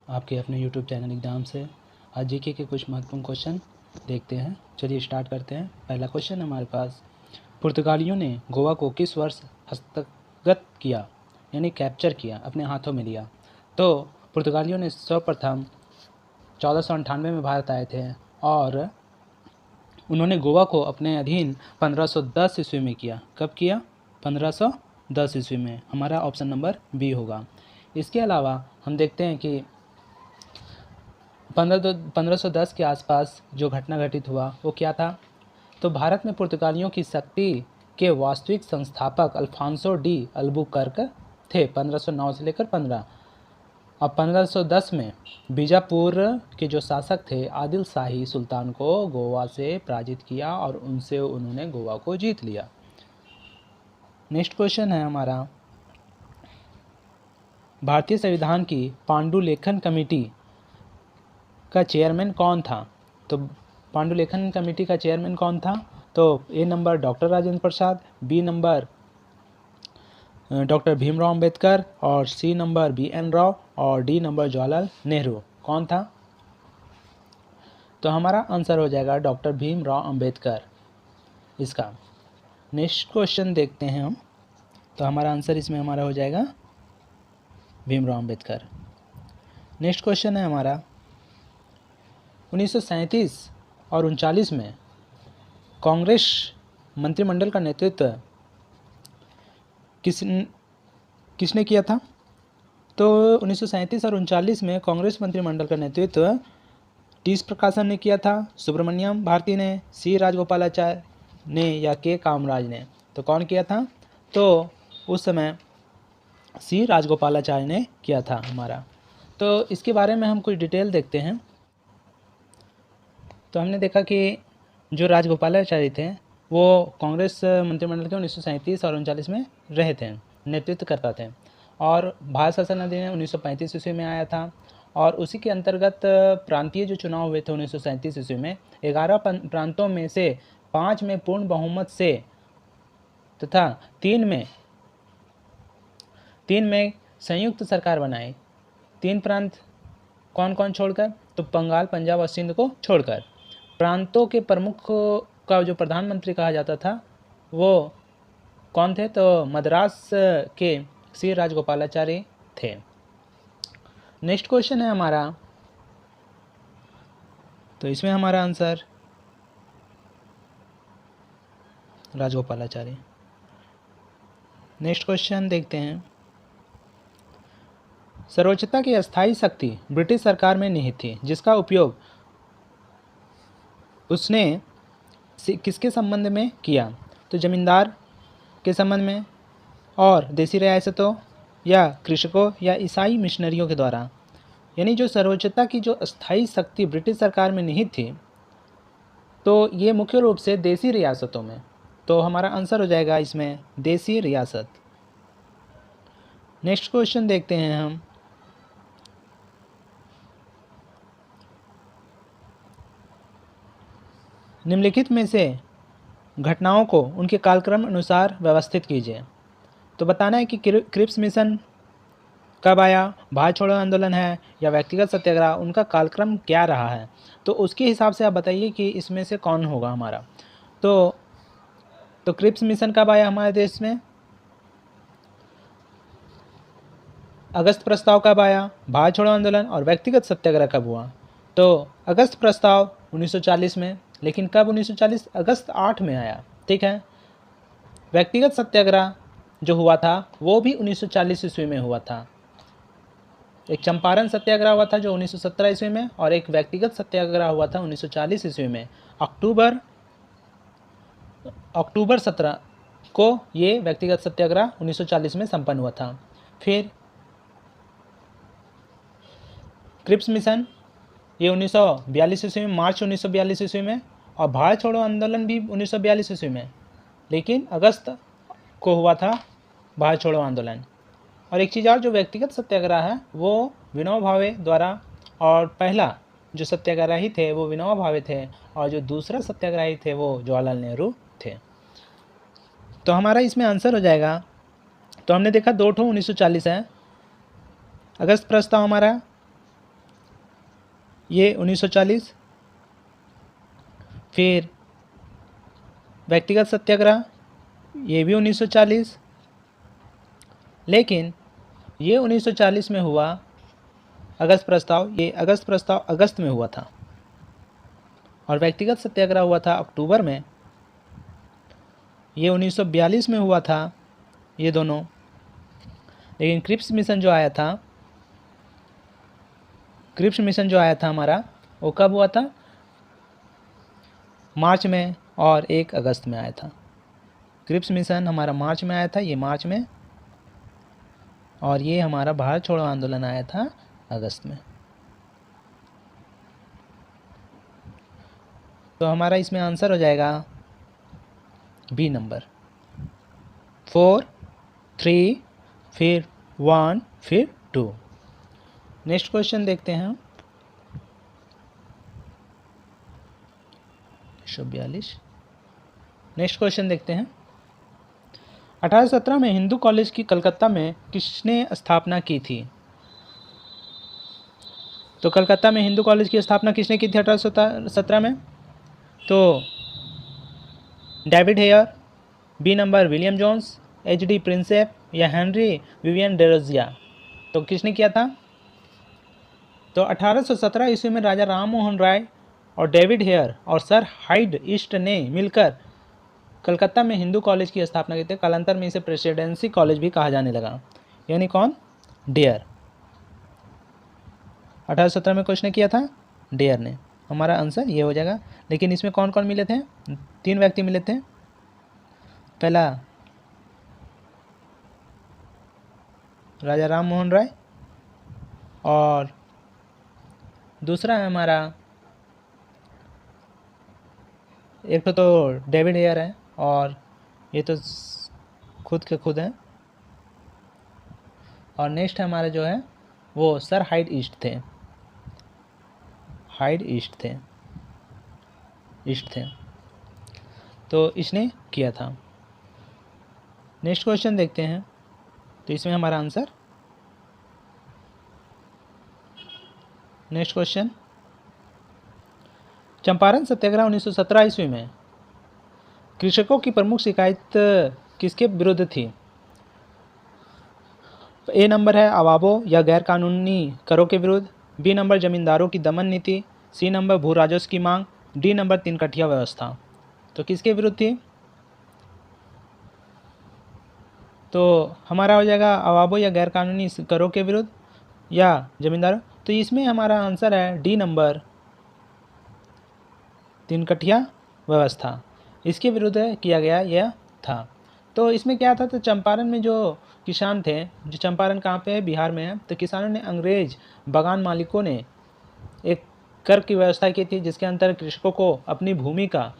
आपके अपने YouTube channel exam से। आज जीके के कुछ महत्वपूर्ण क्वेश्चन देखते हैं। चलिए स्टार्ट करते हैं। पहला क्वेश्चन हमारे पास, पुर्तगालियों ने गोवा को किस वर्ष हस्तगत किया, यानी कैप्चर किया, अपने हाथों में लिया? तो पुर्तगालियों ने सर्वप्रथम 1498 में भारत आए थे और उन्होंने गोवा को अपने अधीन 1510 ईस्वी में किया। कब किया? 1510 ईस्वी में। हमारा ऑप्शन नंबर बी होगा। इसके अलावा हम देखते हैं कि 1510 के आसपास जो घटना घटित हुआ वो क्या था? तो भारत में पुर्तगालियों की शक्ति के वास्तविक संस्थापक अल्फांसो डी अल्बुकर्क थे 1509 से लेकर 15। अब 1510 में बीजापुर के जो शासक थे आदिल शाही सुल्तान को गोवा से पराजित किया और उनसे उन्होंने गोवा को जीत लिया। नेक्स्ट क्वेश्चन है हमारा, भारतीय संविधान की पांडुलेखन कमेटी का चेयरमैन कौन था? तो पांडुलेखन कमेटी का चेयरमैन कौन था? तो A number doctor Rajendra Prasad, B number doctor Bhimrao Ambedkar और सी नंबर BN राव और डी नंबर जवाहरलाल नेहरू। कौन था? तो हमारा आंसर हो जाएगा डॉक्टर भीमराव अंबेडकर इसका। नेक्स्ट क्वेश्चन देखते हैं हम। तो हमारा आंसर इसमें हमारा हो जाएगा भीमराव अंबेडकर। नेक्स्ट क्वेश्चन है हमारा, 1937 और 39 में कांग्रेस मंत्रिमंडल का नेतृत्व किसने किया था? तो 1937 और 39 में कांग्रेस मंत्रिमंडल का नेतृत्व टी प्रकाशन ने किया था, सुब्रमण्यम भारती ने, सी राजगोपालाचार्य ने या के कामराज ने? तो कौन किया था? तो उस समय सी राजगोपालाचार्य ने किया था हमारा। तो इसके बारे में हम कुछ डिटेल देखते हैं। तो हमने देखा कि जो राजगोपालाचारी थे वो कांग्रेस मंत्रिमंडल के 1937 और 39 में रहे थे, नेतृत्व करता थे, और भारत शासन अधिनियम 1935 ईस्वी में आया था और उसी के अंतर्गत प्रांतीय जो चुनाव हुए थे 1937 ईस्वी में 11 प्रांतों में से 5 में पूर्ण बहुमत से तथा 3 में संयुक्त सरकार बनाई। 3 प्रांत कौन कौन छोड़कर? तो बंगाल, पंजाब और सिंध को छोड़कर। प्रांतों के प्रमुख का जो प्रधानमंत्री कहा जाता था वो कौन थे? तो मद्रास के सी राजगोपालाचारी थे। नेक्स्ट क्वेश्चन है हमारा, तो इसमें हमारा आंसर राजगोपालाचारी। नेक्स्ट क्वेश्चन देखते हैं, सर्वोच्चता की अस्थायी शक्ति ब्रिटिश सरकार में निहित थी जिसका उपयोग उसने किसके संबंध में किया? तो जमींदार के संबंध में और देसी रियासतों या कृषकों या ईसाई मिशनरियों के द्वारा। यानी जो सर्वोच्चता की जो अस्थायी शक्ति ब्रिटिश सरकार में निहित थी तो ये मुख्य रूप से देसी रियासतों में। तो हमारा आंसर हो जाएगा इसमें देसी रियासत। नेक्स्ट क्वेश्चन देखते हैं हम, निम्नलिखित में से घटनाओं को उनके कालक्रम अनुसार व्यवस्थित कीजिए। तो बताना है कि क्रिप्स मिशन कब आया, भारत छोड़ो आंदोलन है या व्यक्तिगत सत्याग्रह, उनका कालक्रम क्या रहा है। तो उसके हिसाब से आप बताइए कि इसमें से कौन होगा हमारा। तो क्रिप्स मिशन कब आया हमारे देश में? अगस्त प्रस्ताव कब आया, भारत छोड़ो आंदोलन और व्यक्तिगत सत्याग्रह कब हुआ? तो अगस्त प्रस्ताव 1940 में, लेकिन कब 1940? अगस्त 8 में आया। ठीक है। व्यक्तिगत सत्याग्रह जो हुआ था वो भी 1940 ईस्वी में हुआ था। एक चंपारण सत्याग्रह हुआ था जो 1917 ईस्वी में, और एक व्यक्तिगत सत्याग्रह हुआ था 1940 ईस्वी में। अक्टूबर 17 को ये व्यक्तिगत सत्याग्रह 1940 में संपन्न हुआ था। फिर क्रिप्स मिशन ये 1942 ईस्वी में, मार्च 1942 ईस्वी में, और भारत छोड़ो आंदोलन भी 1942 ईस्वी में, लेकिन अगस्त को हुआ था भारत छोड़ो आंदोलन। और एक चीज़ और, जो व्यक्तिगत सत्याग्रह है वो विनोबा भावे द्वारा, और पहला जो सत्याग्रही थे वो विनोबा भावे थे और जो दूसरा सत्याग्रही थे वो जवाहरलाल नेहरू थे। तो हमारा इसमें आंसर हो जाएगा, तो हमने देखा 2 1940 है, अगस्त प्रस्ताव हमारा ये 1940। फिर व्यक्तिगत सत्याग्रह, ये भी 1940। लेकिन ये 1940 में हुआ अगस्त प्रस्ताव, ये अगस्त प्रस्ताव अगस्त में हुआ था, और व्यक्तिगत सत्याग्रह हुआ था अक्टूबर में, ये 1942 में हुआ था ये दोनों। लेकिन क्रिप्स मिशन जो आया था, क्रिप्स मिशन जो आया था हमारा, वो कब हुआ था? मार्च में, और 1 अगस्त में आया था। क्रिप्स मिशन हमारा मार्च में आया था, ये मार्च में, और ये हमारा भारत छोड़ो आंदोलन आया था अगस्त में। तो हमारा इसमें आंसर हो जाएगा बी नंबर, 4, 3, फिर 1, फिर 2। नेक्स्ट क्वेश्चन देखते हैं। 142। नेक्स्ट क्वेश्चन देखते हैं। 1817 में हिंदू कॉलेज की कलकत्ता में किसने स्थापना की थी? तो कलकत्ता में हिंदू कॉलेज की स्थापना किसने की थी 1817 में? तो David Hare, B number William Jones, HD Prinsep, या हेनरी विवियन डेरोजिया। तो किसने किया था? तो 1817 ईस्वी में राजा राम मोहन राय और डेविड हेयर और सर हाइड ईस्ट ने मिलकर कलकत्ता में हिंदू कॉलेज की स्थापना की थी। कालांतर में इसे प्रेसिडेंसी कॉलेज भी कहा जाने लगा। यानी कौन? डेयर। 1817 में किसने किया था? डेयर ने। हमारा आंसर ये हो जाएगा। लेकिन इसमें कौन कौन मिले थे? 3 व्यक्ति मिले थे। पहला राजा राम मोहन राय, और दूसरा है हमारा, एक तो डेविड हेयर है, और ये तो खुद के खुद हैं, और नेक्स्ट हमारा जो है वो सर हाइड ईस्ट थे। हाइड ईस्ट थे। तो इसने किया था। नेक्स्ट क्वेश्चन देखते हैं। तो इसमें हमारा आंसर, नेक्स्ट क्वेश्चन, चंपारण सत्याग्रह 1917 ईस्वी में कृषकों की प्रमुख शिकायत किसके विरुद्ध थी? ए नंबर है अवाबों या गैर कानूनी करों के विरुद्ध, बी नंबर जमींदारों की दमन नीति, सी नंबर भू राजस्व की मांग, डी नंबर 3 कठिया व्यवस्था। तो किसके विरुद्ध थी? तो हमारा हो जाएगा अवाबों या गैर कानूनी करों के विरुद्ध, या जमींदारों। तो इसमें हमारा आंसर है डी नंबर 3 कठिया व्यवस्था, इसके विरुद्ध किया गया यह था। तो इसमें क्या था? तो चंपारण में जो किसान थे, जो चंपारण कहाँ पे है? बिहार में है। तो किसानों ने, अंग्रेज बागान मालिकों ने एक कर की व्यवस्था की थी, जिसके अंतर कृषकों को अपनी भूमि का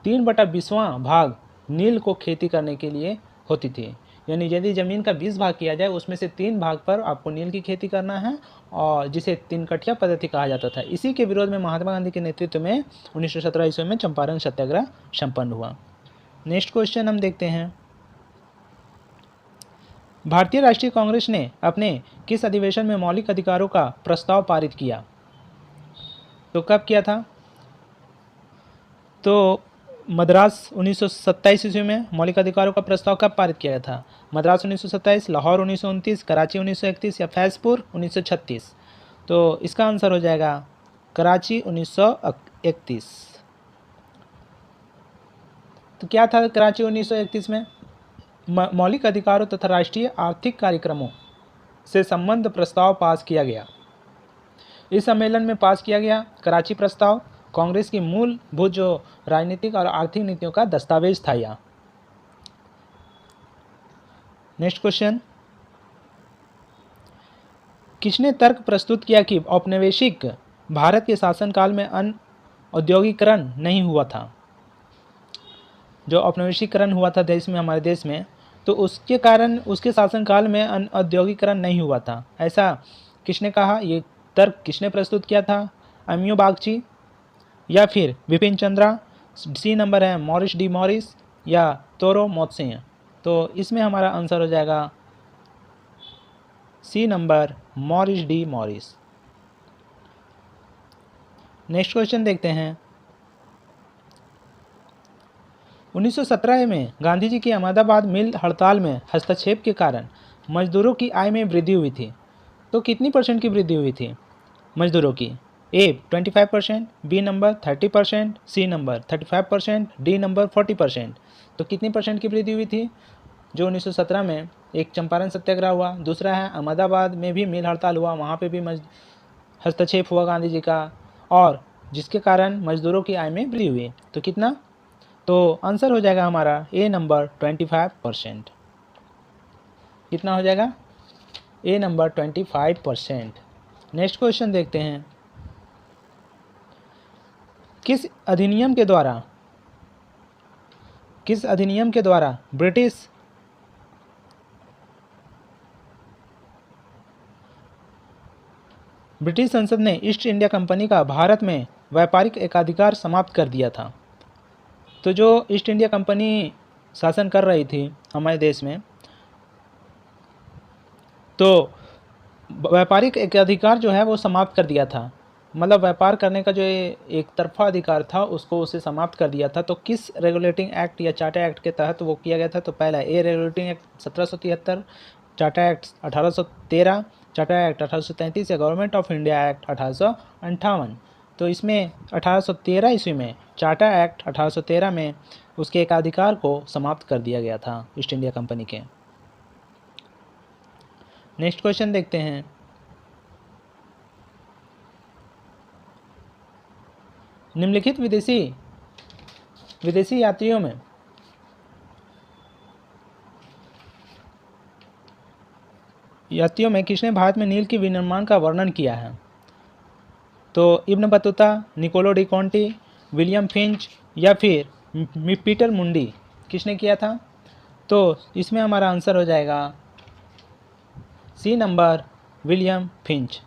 3/20वां भाग नील को खेती करने के लिए होती थी। यानी यदि ज़मीन का 20 भाग किया जाए, उसमें से 3 भाग पर आपको नील की खेती करना है, और जिसे 3 कठिया पद्धति कहा जाता था। इसी के विरोध में महात्मा गांधी के नेतृत्व में 1917 ईस्वी में चंपारण सत्याग्रह संपन्न हुआ। नेक्स्ट क्वेश्चन हम देखते हैं। भारतीय राष्ट्रीय कांग्रेस ने अपने किस अधिवेशन में मौलिक अधिकारों का प्रस्ताव पारित किया? तो कब किया था? तो मद्रास 1927 ईस्वी में मौलिक अधिकारों का प्रस्ताव कब पारित किया गया था? मद्रास 1927, लाहौर 1929, कराची 1931 या फैजपुर 1936। तो इसका आंसर हो जाएगा कराची 1931। तो क्या था कराची 1931 में? मौलिक अधिकारों तथा राष्ट्रीय आर्थिक कार्यक्रमों से संबंध प्रस्ताव पास किया गया। इस सम्मेलन में पास किया गया कराची प्रस्ताव कांग्रेस की मूलभूत जो राजनीतिक और आर्थिक नीतियों का दस्तावेज था यह। नेक्स्ट क्वेश्चन, किसने तर्क प्रस्तुत किया कि औपनिवेशिक भारत के शासनकाल में अन्न औद्योगिकरण नहीं हुआ था? जो औपनिवेशीकरण हुआ था देश में, हमारे देश में, तो उसके कारण उसके शासनकाल में अन्न औद्योगिकरण नहीं हुआ था, ऐसा किसने कहा? ये तर्क किसने प्रस्तुत किया था? अमियो बागची, या फिर विपिन चंद्रा, सी नंबर है मॉरिस डी मॉरिस, या तोरो मोत्से। तो इसमें हमारा आंसर हो जाएगा C number Morris D Morris. Next question देखते हैं। 1917 में गांधी जी की अहमदाबाद मिल हड़ताल में हस्तक्षेप के कारण मजदूरों की आय में वृद्धि हुई थी। तो कितनी परसेंट की वृद्धि हुई थी मजदूरों की? A 25%, B number 30%, C number 35%, D number 40%। तो कितनी परसेंट की वृद्धि हुई थी? जो 1917 में एक चंपारण सत्याग्रह हुआ, दूसरा है अहमदाबाद में भी मिल हड़ताल हुआ, वहाँ पे भी हस्तक्षेप हुआ गांधी जी का, और जिसके कारण मजदूरों की आय में वृद्धि हुई। तो कितना? तो आंसर हो जाएगा हमारा ए नंबर 25%। कितना हो जाएगा? ए नंबर 25%। नेक्स्ट क्वेश्चन देखते हैं। किस अधिनियम के द्वारा ब्रिटिश संसद ने ईस्ट इंडिया कंपनी का भारत में व्यापारिक एकाधिकार समाप्त कर दिया था? तो जो ईस्ट इंडिया कंपनी शासन कर रही थी हमारे देश में, तो व्यापारिक एकाधिकार जो है वो समाप्त कर दिया था। मतलब व्यापार करने का जो एक तरफा अधिकार था उसको उसे समाप्त कर दिया था। तो किस रेगुलेटिंग एक्ट या चार्टर एक्ट के तहत वो किया गया था? तो पहला A regulating act 1773, charter act 1813, charter act 1833 या गवर्नमेंट ऑफ इंडिया एक्ट 1858। तो इसमें 1813 ईस्वी में चार्टर एक्ट 1813 में उसके एकाधिकार को समाप्त कर दिया गया था ईस्ट इंडिया कंपनी के। नेक्स्ट क्वेश्चन देखते हैं। निम्नलिखित विदेशी यात्रियों में किसने भारत में नील के विनिर्माण का वर्णन किया है? तो Ibn Battuta, Niccolo de Conti, William Finch या फिर पीटर मुंडी, किसने किया था? तो इसमें हमारा आंसर हो जाएगा सी नंबर, विलियम फिंच।